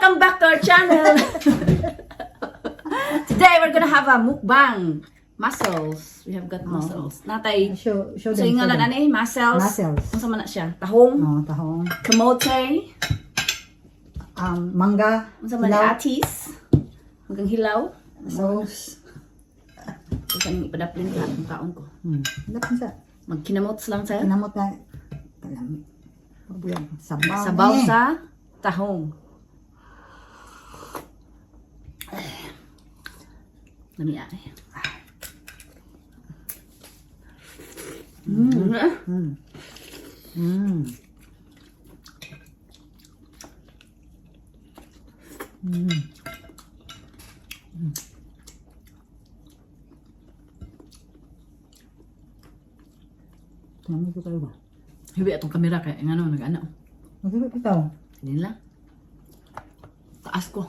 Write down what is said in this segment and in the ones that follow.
Welcome back to our channel. Today we're gonna have a mukbang. Mussels. We have got mussels. Natay. Show So them. yung ngalan ani, mussels. Mussels. Unsa man na siya? Tahong, Tahong. kamote, Mangga. unsa man hilaw, na atis, hanggang hilaw. sauce. So sa ipadaplin ka ang kaon ko. Dapat sa Magkinamots lang sa kinamot na kalami. Sabaw. sabaw sa tahong. Nami ay. Kinamot ko kayo ba? Hibi atong kamera kay ngano nag-ana. Magkabit ikaw. Hindi lang. Taas ko.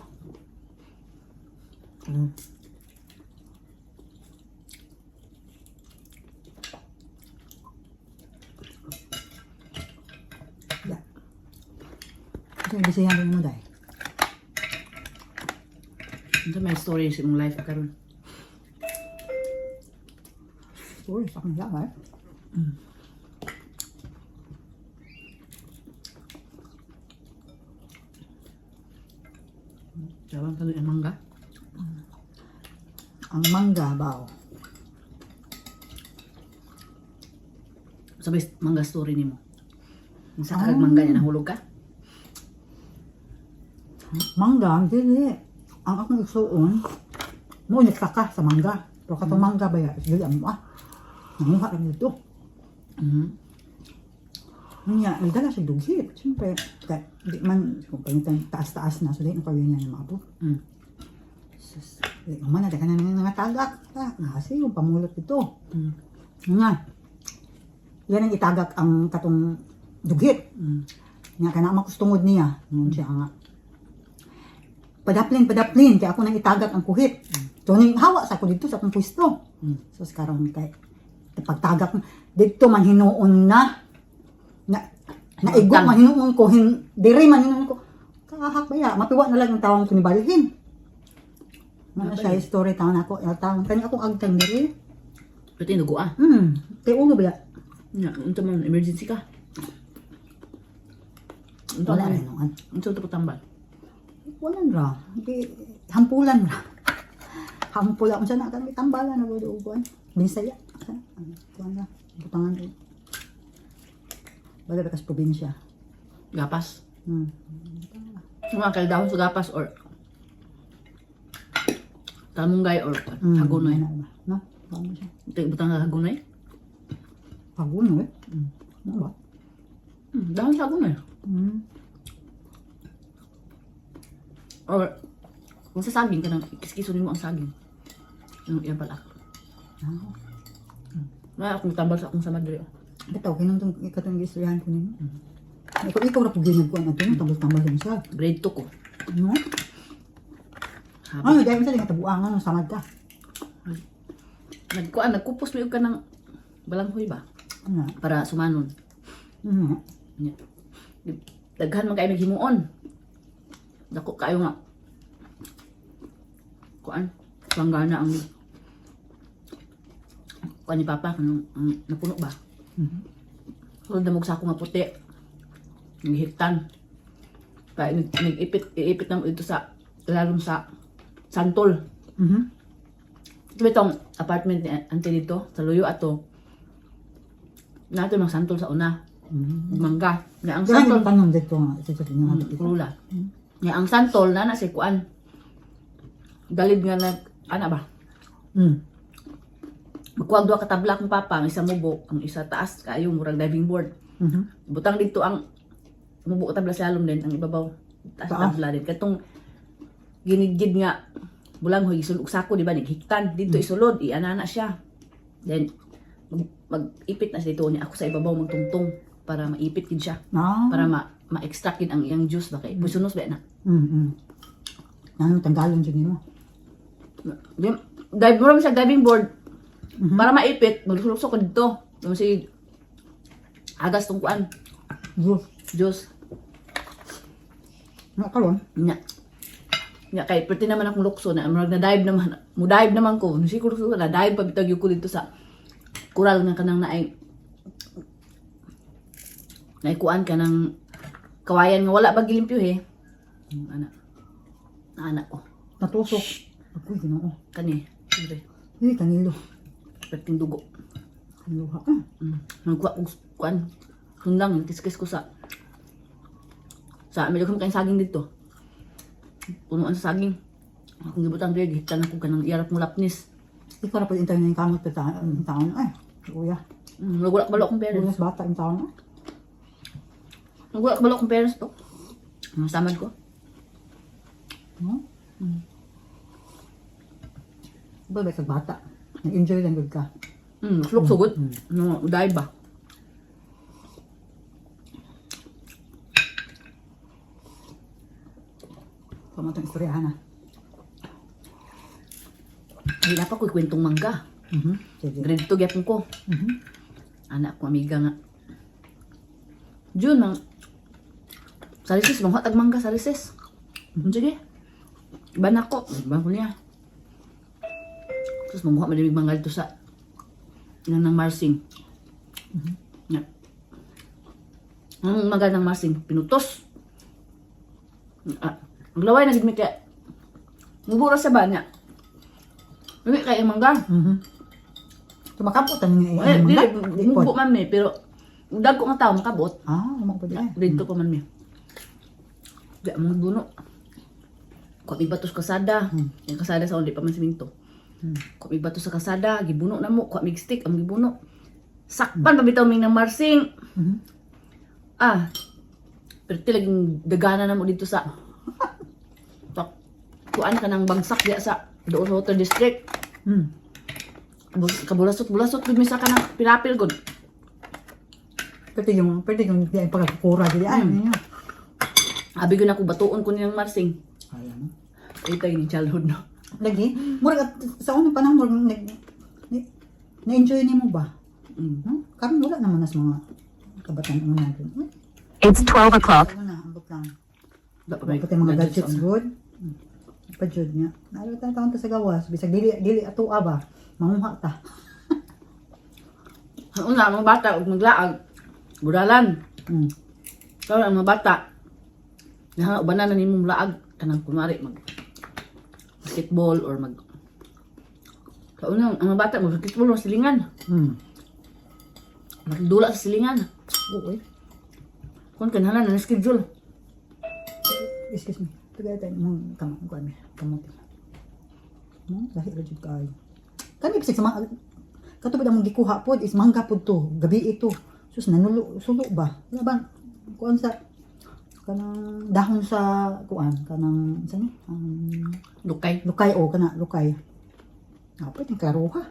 Ito yung bisihan rin mo dahil. Ito may story sa imong life karon. Uy, sa kanila ba? Jawang kalo yung mangga. Ang mangga ba? Sabay mangga story nimo. Sa kag mangga niya nahulog ka? Mangga, hindi. Ang akong isuon, mo nagkaka sa mangga. Pero katong mangga ba yan? Sige, nanguha kami dito. Niya, nagdala siya dughit. Siyempre, di man, kung panitan, taas-taas na, so di na kawin niya ng maabot. Sus, di man, nada ka na nga tagak. Kasi yung pamulot ito. Nga, yan ang itagak ang katong dughit. Nga, kana makustungod niya. Ngayon siya nga. Padaplin, kaya ako nang itagak ang kuhit. So, ning hawa sa ako dito sa akong pwesto. So, karon kay pagtagak, dito man hinuon na naigo man hinuon ko, diri man hinuon ko, kahak ba ya, mapiwa na lang ang tawang kinibalhin. Ano siya, story taon ako, tawang kanya akong agtang diri. Pati nugo ah. Kaya ulo ba ya? Unta man emergency ka. Unta Wala man. rin noon. Unta to tambal. Wala ra. Hampulan ra. Hampulan. Kung saan na kami tambalan na budo uguan. Binisaya. Kuan na. Butangan rin. Wala ba kas probinsya? Gapas. Mga kay dahon sa gapas or talmunggay or hagonoy. No? Ano siya? Ito butang sa hagonoy. Hagunoy? Ano ba? Dahon sa hagonoy. Or kung sa saging ka nang kiskisunin mo ang saging. Yung yan pala. Wala akong tambal sa akong sa Madrid. Bitaw, kinong ikatong gisrihan ko nino. Ikaw na po ginagawa na ito. Tambal-tambal din siya. Grade 2 ko. Ano? Ano, dahil sa nga tabuangan, samad ka. Nagkupos mo ka ng balanghoy ba? Ano? Para sumanon. Nya. Daghan man kayo naghimuon. Dako kayo nga. Kuan, langgana ang kuan ni Papa kanang napuno ba? Sulod na mo sa ako nga puti. Naghitan. Kaya iipit na mo ito sa lalong sa Santol. Ito itong apartment ni Auntie dito, sa Luyo ato. Nato mang Santol sa una. Mangga. Nga ang Saan Santol, yung tanong dito nga? Ito yung Kurula. Nga ang Santol na si kuan. Dalid nga nag ana ba? Magkuwag duha ka tabla kong papa, ang isa mubo, ang isa taas kayo murag diving board. Butang dito ang mubo ka tabla sa alom din, ang ibabaw taas tabla din. Katong ginigid nga bulanghoy isulod sako di ba naghiktan dito isulod ianana siya. Then mag-ipit na siya dito niya ako sa ibabaw magtungtong para maipit gid siya. Para ma-extract gid ang iyang juice ba kay pusunos ba na. Ano tanggalon dyan mo? Dive mo sa diving board. Para maipit, magsulukso ko dito. Yung si agas tong kuan. Juice. Juice. Nakaroon? Nya. Nga kay pwede naman akong lukso na murag na dive naman. Mo dive naman ko. Siguro na dive pa bitag ko dito sa kural nga kanang naikuan ka ng kawayan nga wala ba gilimpyo he. Anak ko. Natusok. Ako, ginoo. Kani. Sige. Kanilo. Perting dugo. Kaluha. Nagkuha ko kuan. Sundang kiskis ko sa medyo kami kayong saging dito. Punuan sa saging. Akong gibutang diri gitan ako kanang iyarap mo lapnis. Ikaw na po yung tayo na yung kamot pa taon. Ay, kuya. Nagulak balo akong parents. Ulas bata yung taon. Nagulak balo akong parents to. Samad ko. No? Ba sa bata. Nag-enjoy lang good ka. Look so good. No, dahil ba? Pamatang istoryahan na. Hindi na pa ko kwentong mangga. Sige. Grade 2 gyapon ko. Anak ko amiga nga. June mang sarisis mong hatag mangga sarisis. Sige. Ban ako, ban ko niya. Terus mong madimig mangga dito sa nang Marsing. Nga. Ang mangga ng Marsing pinutos. Maglaway na gid mi kay mubura sa banya. Dili kay mangga. Tumakapot ang Dili mubo man mi pero dagko nga tao makabot. Umang pa din. Dito pa man mi. Di mo buno. Ko ibatos kasada. Yung kasada sa undi pa man siminto. Ko ibatos sa kasada, gibuno na mo, ko mig stick ang gibuno. Sakpan pa bitaw ming ng Marsing. Pero talagang dagana na mo dito sa kuan ka ng bagsak diya sa doon sa Water District. Kabulasot-bulasot gud mi sa kanang pilapil gud. Pwede yung pagkakura dili ay niya. Abi ko na ko batuon ko niyang Marsing. Ayan. Ito yung childhood no. Lagi, murag sa unang panahon murag na-enjoy nimo ba? No? Karon wala naman nas mga kabataan mo natin. It's 12 o'clock. Ano na, ambot lang. Dapat Pati mga gadgets good. Pajud niya. Nalo ta taon ta sa gawas, bisag dili ato ba? Manguha ta. Ang una mga bata ug maglaag budalan. Kaya ang mga bata ubanan na nimong laag kanang kunwari mag basketball or mag kauna ang mga bata mag basketball o silingan. Magdula sa silingan. Oo. Kung kanalan na schedule. Excuse me. Tagay tayo mong kamot. Dahil rajud kayo. Kani bisag sa mga katubad ang gikuha pod is mangga pod to. Gabi ito. Sus nanulo sulo ba? Wala bang kuan sa kanang dahon sa kuan kanang sani? Lukay. Lukay o kana lukay. Apa yung karuha?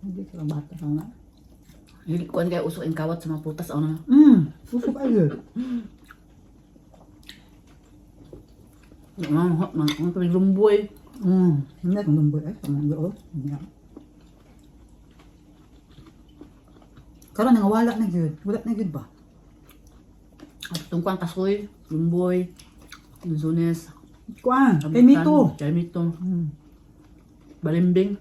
Hindi ka bata ka nga. Hindi kuan kaya usok ang kawat sa mga prutas o na. Susok ayo. Ang lumboy. Hindi kang lumboy ay. Kamang karon nga wala na gyud. Wala na gyud ba? At tungkang kasoy, lumboy, lunes, Kuan, kay Mito. Kay Mito. Balimbing.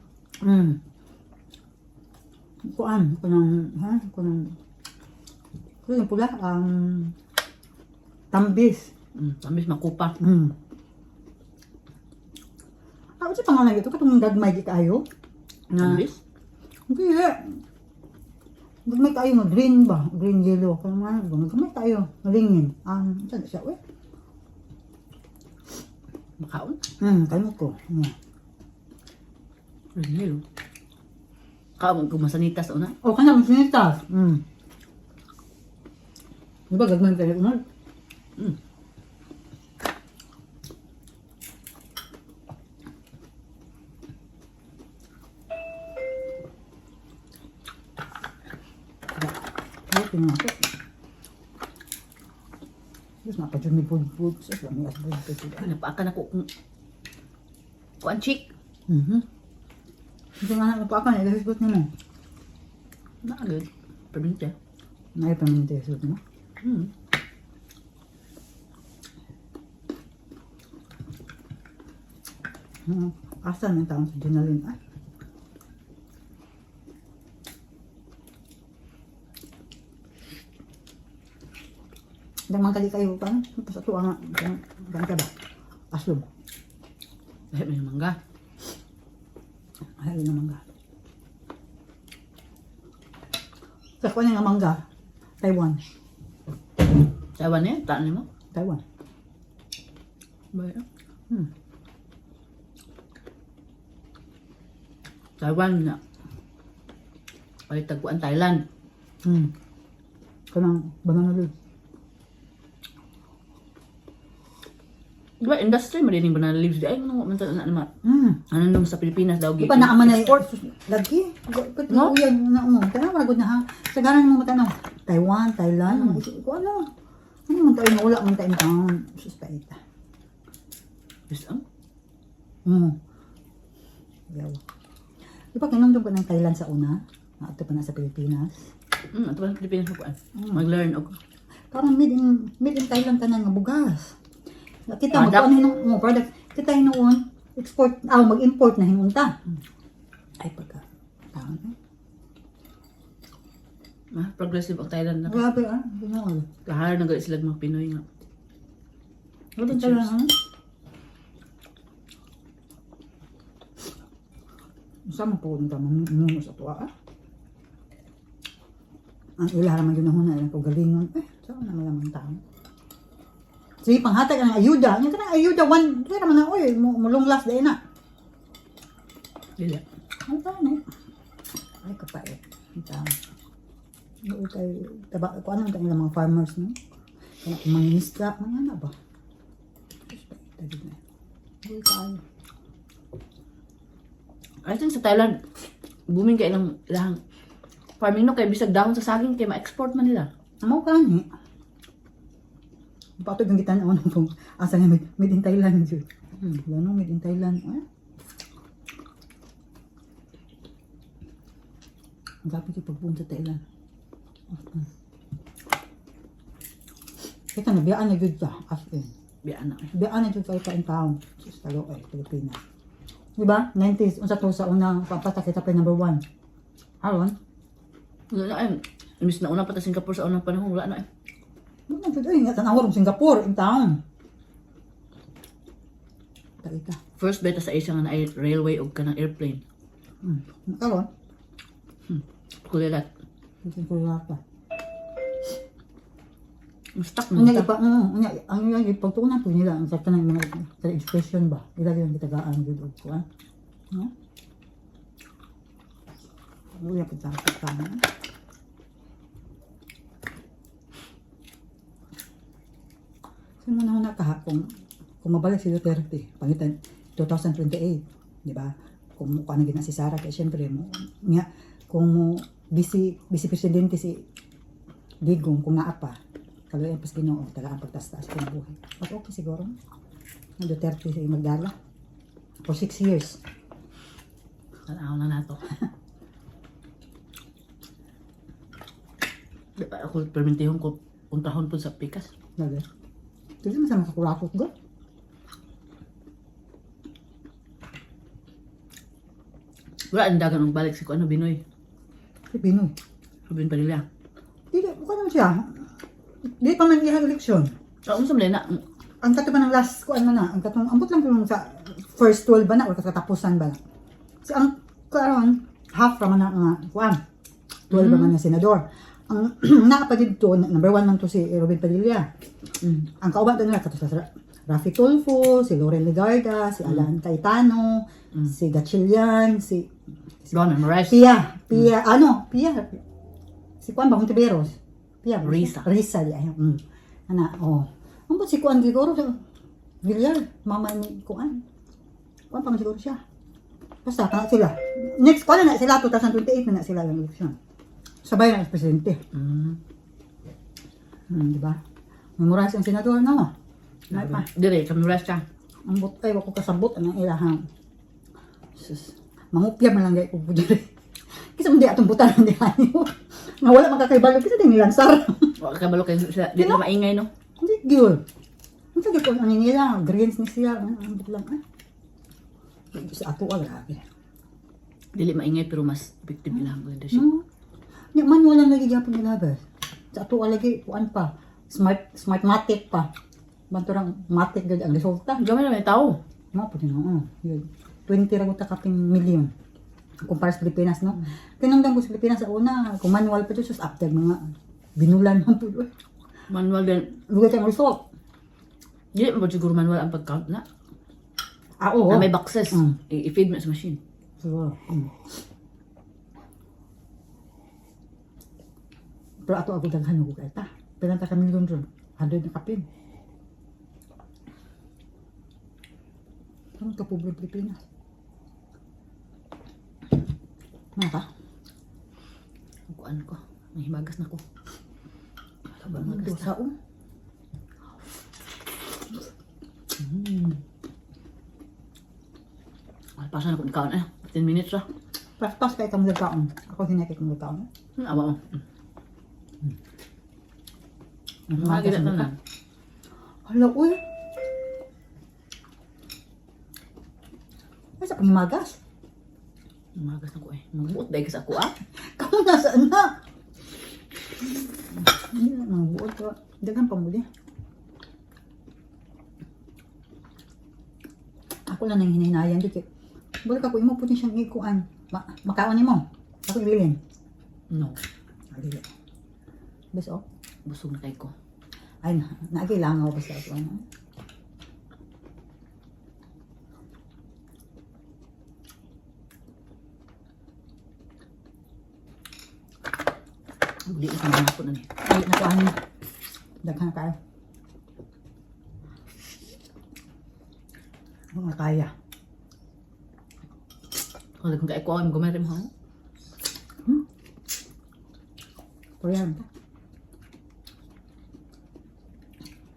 Kuan, kunang pula tambis. Tamis makupa. Ako sa pangalan ito katong gagmay di kayo. Tamis? Hindi. Gagmay tayo nga green ba? Green yellow. Kaya nga, gagmay tayo. Malingin. Saan siya, we? Makaon? Kalimot ko. Yeah. Really? Kaon kung masanitas o na? O, kanya mo sinitas. Diba gagmay tayo? Tingnan ko. Terus napadyan may pud-pud. Sus, lami as pud-pud. Napaakan ako kung kuan chick. Ito nga napakan, ilasipot niyo mo. Nakagod. Probinsya. Naipaminti sa suot mo. Asa ng taong sa Junalyn? Ay. Damang kali kayo pa. Sa tuwa nga. Gano'n ka ba? Aslog. Dahil may mangga. Ay, yun ang mangga. Sa kuha nga mangga. Taiwan. Taiwan eh, taan mo. Taiwan. Bayo. Hmm. Taiwan na. Ay, tagpuan Thailand. Kanang banana leaf. Diba, industry, marinig ba na leaves di? Ay, ano man na naman. Ano nung sa Pilipinas daw. Di ba naaman na export? lagi? No? No? Yan, na mo. Kaya maragod na ha. Sa ganan mo matanaw. Taiwan, Thailand. Kung ano. Ano man tayo na wala man tayo taon. Sustaita. Yes, ang? Yaw. Di ba kinundong ko ng Thailand sa una? Ito pa na sa Pilipinas. Ito ba sa Pilipinas mo po? Mag-learn ako. Parang made in Thailand tanan nga bugas. Kita Product. magkuhan mo product. Kita hinuon export, mag-import na hinunta. Ay pagka. Tama na. Progressive ang Thailand na. Grabe ganoon. Kahara na galit sila mga Pinoy nga. Grabe talaga. Sama po nito mamuno sa tuwa. Ang ilaha man yun na ko galingon. Saan naman naman tao. Sige, panghatag ang ayuda. Yung kanang ayuda, kaya naman na, mulong last day na. Dila. Ano tayo na ay, kapait. Ang tao. Kung ano tayo mga farmers, no? Kaya mangingisda, mga ba? Tadi na. Ay, tayo. I think sa Thailand, booming kayo ng ilang farming no, kaya bisag dahon sa saging, kaya ma-export man nila. Amo ka ni. Patog ang gitan ano kung asa nga made in Thailand jud. Ano made in Thailand? Dapat yung pagpunta sa Thailand. Kita na biyaan na jud ta as in. Biyaan na. Biyaan na jud kayo ka in town sa Talo Pilipinas. Di ba? 90s unsa to sa unang papata kita pa number 1. Aron? Wala na ay. Imbis na unang pata Singapore sa unang panahon, wala na eh. Ano jud ay nga tanawar ng Singapore in town. Talita. First beta sa Asia nga na ay railway o kanang airplane. Karon, Kulilat. hindi ko pa. Stuck na Unya ta. ipa, ang yung pagtuunan po nila, ang sakta ng mga expression ba? Ilagay yung kitagaan dito ko, no? Uya pa sa kanya. So, muna nakaha kung mabalik si Duterte, pangitan 2028, di ba? Kung ano gina si Sara, kaya syempre, kung vice presidente si Digong, kung naapa, kaloy ang pas Ginoo, tagaan pagtas-taas ko ng buhay. But okay siguro, ang Duterte si Magdala, for 6 years. Kalaw na nato. Di ba ako permintihon ko puntahon po sa Pikas. Lagi. Ito naman sa makakurakot ko. Wala ang dagan ng balik sa kung ano Binoy. Si Pinoy. Rubin Padilla. Hindi, mukha naman siya. Hindi pa man ihang eleksyon. So, sa na, Ang kato ba ng last ko ano na, ang katong ambot lang ko sa first 12 ba na o katapusan ba na. Si ang karon half ra man na nga kuan. 12 ba man na senador. Ang naa pa dito number 1 man to si Robin Padilla. Ang kauban to nila kato sa Rafi Tulfo, si Loren Legarda, si Alan Cayetano, si Gatchalian, si Ron Moraes. Pia, si Juan Bagong Tiberos. Pia, Risa di ay. Ana, Ang ba si Juan siguro sa Villar, mama ni Juan. Juan pa man siguro siya. Basta kana sila. Next ko na sila 2028 na sila yung election. Sabay na ang presidente. Di ba? Memoraz ang senador no. Nay pa. Dire, sa Moraes ka. Ang butay wako kasabot ang ilahang. Sus. Mangupya man lang gay ko dire. Kisa mo di atong butan di ayo. Nga wala makakaibalo kisa din nilansar. Wala ka balo kayo sa, di na maingay no? Hindi gyud. Ang sige ko ano nila, greens ni siya, ang lang. Sa ato grabe. Dili maingay pero mas effective lang ang leadership. Nya manual lang lagi gyapon nila ba. Sa ato lagi kuan pa. Smartmatic pa. Banturang matic gud ang resulta. Gamay na may tao. Mo po din yun. 20 ra ta kaping million. Kumpara sa Pilipinas, no? Tinungdan ko sa Pilipinas sa una, kung manual pa ito, sus after mga binulan man po. Manual din. Lugat ang result. Dili mo siguro manual ang pag-count na. Oo. Na may boxes. Mm. I-feed mo sa machine. So, Pero ato ako daghan ko kay ta. Pinanta kami doon ron. 100 na kapin. Ang kapobre Pilipinas. Mga ka? Kuan ko. Nahimagas na ko. Sabang Ang magas dosa na. o. Alpasan ako ni kaon 10 minutes ra. Pas kay kang nagkaon. Ako hinakit ng nagkaon. Awa mo. Magi na tanan. Hala, uy. Ay, sa pangimagas. Magas na ko Magbuot dahil sa ako Kamu nasaan na? Hindi na nang buot ko. Dagan pa muli. Ako lang nang hinahinayan dito. Balik ako, imo po din siyang ikuan. Makaon ni mo. Ako ibilin. No. Alili. Bes o. Busog na kay ko. Ay, nagkailangan ako basta ako. Ano? Hindi ko naman ako na ni. Ay, nakuha niya. Daghan kayo. Mga kaya. Kung kung kay ko ang gumarim ha. Pero yan.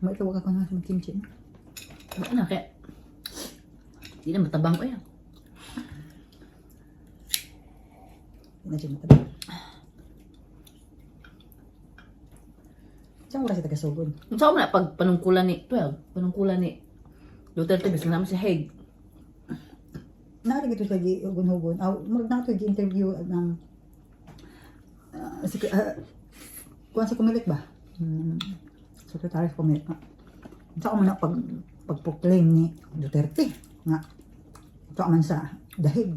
May tawag ako na sa kimchi. Ano na kaya? Hindi na matabang ko yan. Hindi na siya matabang. Saan oras ito kasugod? Kung saan mo na pag panungkulan ni 12, panungkulan ni Duterte bis naman si Hague. Naari ito sa hugon-hugon. Murag na ito interview ng kuwan sa Kumilik ba? Secretary sa Kumilik. Saan mo na pag-proclaim ni Duterte nga ito man sa dahig.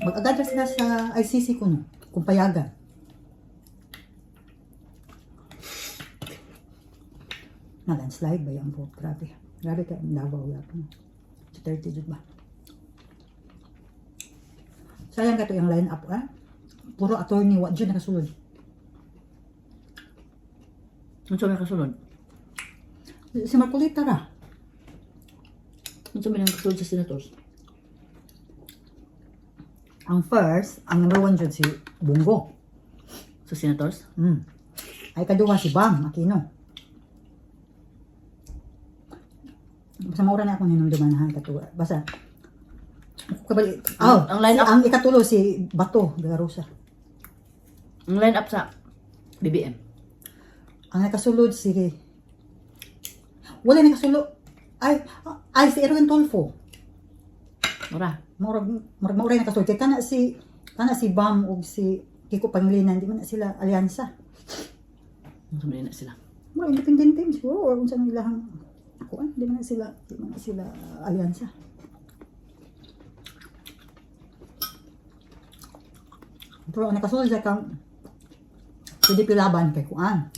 Mag-agad sila sa ICC ko no, kung payagan. Na-landslide ba yung vote? Grabe. Grabe kayo ang Davao yapon. Sa 30 jud ba? Sayang ka to yung line up Puro attorney, wa dyan nakasulod. Ano sa may kasunod? Si Marcolita ra. Ano sa may kasunod sa senators? Ang first, ang number 1 dyan si Bungo. Sa senators? Ay kaduha si Bam Aquino. Basta maura na ako ninumduman na katuwa. Basta kabali. Ang line up- ang ikatulo si Bato de la Rosa. Ang line up sa BBM. Ang nakasulod si wala nakasulod. Ay si Erwin Tulfo. Mura. Maura nakasulod. Kaya kana si Bam o si Kiko Pangilinan, di man na sila alyansa. Ano sa may na sila? Mga independent team siguro or kung saan ilahang di man na sila alyansa. Pero ang nakasulod sa kang PDP laban kay Kuan, 5.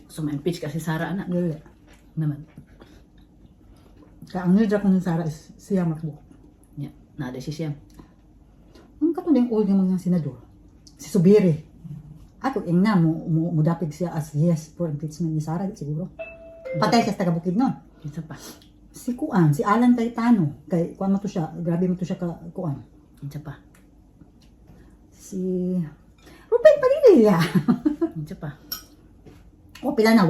So may impeach kasi Sara na. Dili. Naman. Kaya ang nilidra ko ng Sara is siya makbo. Yeah. Nada si Siyam. Ang katulad old ng mga senador, si Subiri. Ato ing na mo dapig siya as yes for impeachment ni Sara siguro. Patay siya sa taga Bukidnon. Isa pa. Si Kuan, si Alan Cayetano, kay Kuan mo to siya, grabe mo to siya ka Kuan. Isa pa. Si Ruben Padilla. Isa pa. O pila na 8.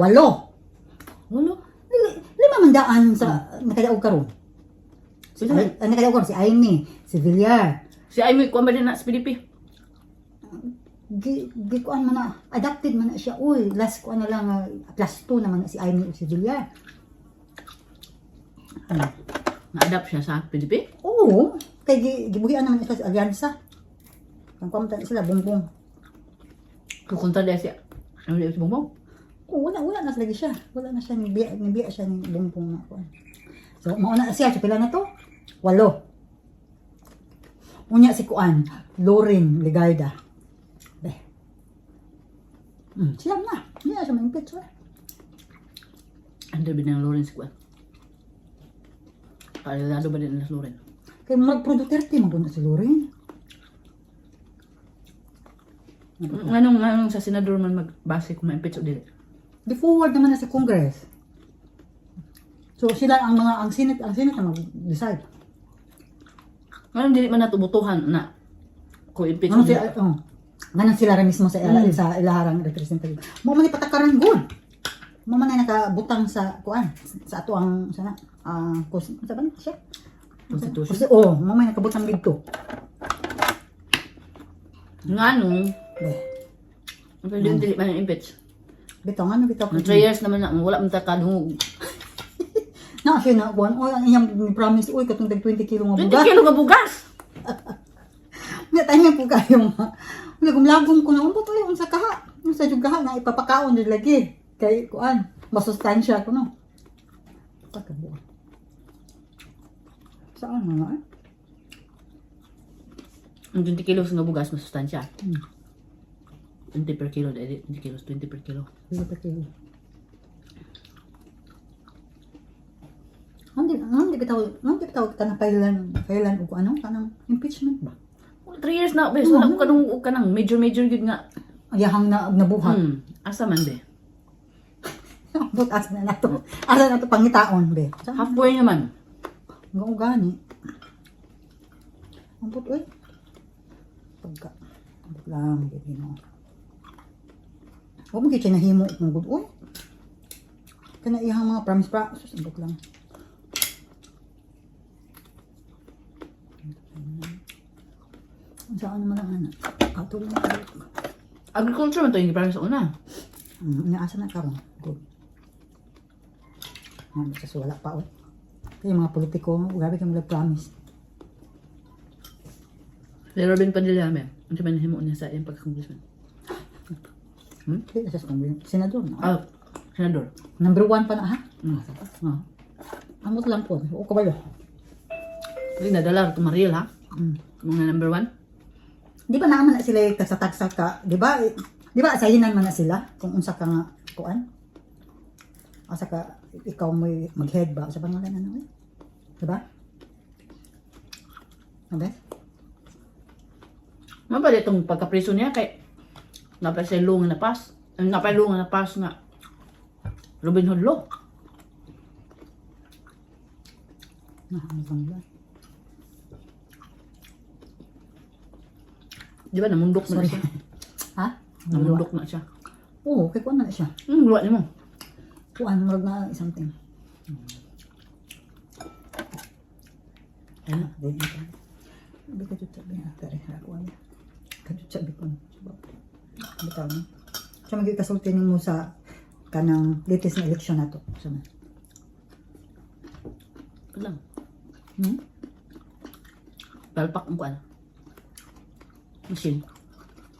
Walo. 500 sa nakadaog karon. Sila. Nakadaog karon si Aimee, si Villar. Si Amy, kuha ba din na sa PDP? kuan man na, adapted man na siya. Uy, last kuan na lang, plus 2 naman na si Aimee o si Villar. Na-adapt siya sa PDP. Oo, kay gibuhian naman ito sa alyansa. Ang kuamtan sila, bongbong. Kukunta din siya. Ano din si Bongbong? Oo, wala na lagi siya. Wala na siya, nibiya siya ni bongbong na kuan. So, mauna na siya, so pila na to? 8. Unya si kuan, Lauren Legarda. Be. Siyam na. Hindi na siya ma-impeach. Under ba ng Lawrence ko? Kalilado ba din ng Lawrence? Kay Pro Duterte, maganda si Lauren. Anong sa senador man magbase kung ma-impeach o dili? Di-forward naman na sa Congress. So, sila ang Senate na mag-decide. Anong dili man natubutuhan na kung impeach o Ano dili? sila, ganun sila rin mismo sa ilaharang representative. Mo man ipatakaran good. Mo man na nakabutang sa kuan, sa ato ang sana sa ban siya. Constitution? Kasi mo man nakabutang dito. Nga no, Be. pero dili man impeach. Bitaw nga bitaw. Ng 3 years naman na, wala man takadungog. Na siya na kuan, ang iyang promise oy katong 20 kilo nga 20 bugas. kilo ka bugas! Nga tayo po kayo nga. Wala kung lagong ko na umbot oy unsa kaha. Unsa jud kaha nga ipapakaon jud lagi. Kay kuan, masustansya ko no. Pagkabuo. Saan nga? Ang 20 kilos nga bugas, masustansya. 20 per kilo, 20 kilos, 20 per kilo. Hindi pa kilo. Hindi bitaw ka na kailan o ano, kanang impeachment ba? 3 years na, bes, wala ko kanang major yun nga. Ayahang na nabuhat. Asa man be? Butas na nato. Asa na to pangitaon be. Halfway naman. Nga gani. Ampot oy. Pagka. Ampot lang gid mo. Huwag mo kitsa nahimo ng good oy. Kana iyang mga promise pa. Sus, ampot lang. Saan naman ang anak? Ato lang ako. Agriculture man to yung parang sa una. Inaasa na karon. Good. Kasi wala pa, oy. Kaya mga politiko, grabe kang promise. Si Robin Padilla, ang siya man nahimo niya sa iyang pagka-congressman. Kaya sa senador, no? Senador. Number 1 pa na, ha? Amot lang po. O kabayo. Kasi nadala ito Mariel, ha? Mga number 1. Di ba naman na sila kasatagsa ka? Di ba? Di ba sayinan man na sila? Kung unsa ka nga kuan? Asa ka ikaw mo mag-head ba sa pangalan na naman? Di ba? Abe? Mabali itong pagkapriso niya kay napasilungan na pas. Napalungan na pas nga Robin Hood Law. Nahamang ba? Di ba namundok na Sorry. siya? Ha? Namundok na siya. Oo, kay kuan na siya. Luwa niya mo. Kuan, marag na something. Ayun. Then, hindi ka dyan sabi na. Tari, kuan. Kadyo sabi ko. Bitaw na. Siya magkikasulti mo sa kanang latest na eleksyon na to. Sama. Lang. Hmm? Palpak ang kuan. Machine.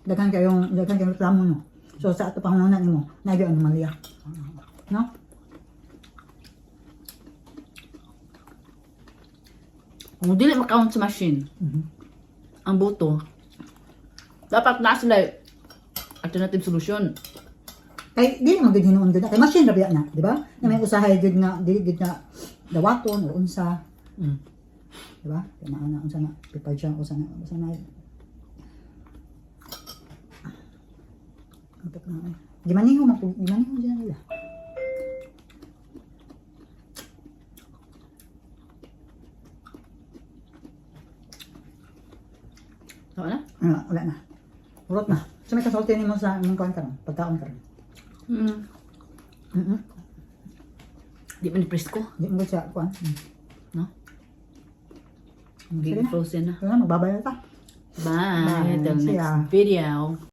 Dagan kayong reklamo no. So sa ato pangunan nimo, nagyo ang Malia. No? Kung dili makount sa machine, ang boto, dapat na sila alternative solution. Kay dili man gid hinuon gid kay machine ra biya na, di ba? Na may usahay gid nga dili gid na dawaton o unsa, di ba? Kaya na unsa na people jam unsa na Gimaniho dyan nila. Tama na? Wala na. Urot na. So may kasulti mo sa mong kuan karon, pagkaon karon. Di man presko. Di mo siya kuan. No? Sige Big na. frozen na. Wala magbabayad ka. Bye. Bye. Till See next ya. video.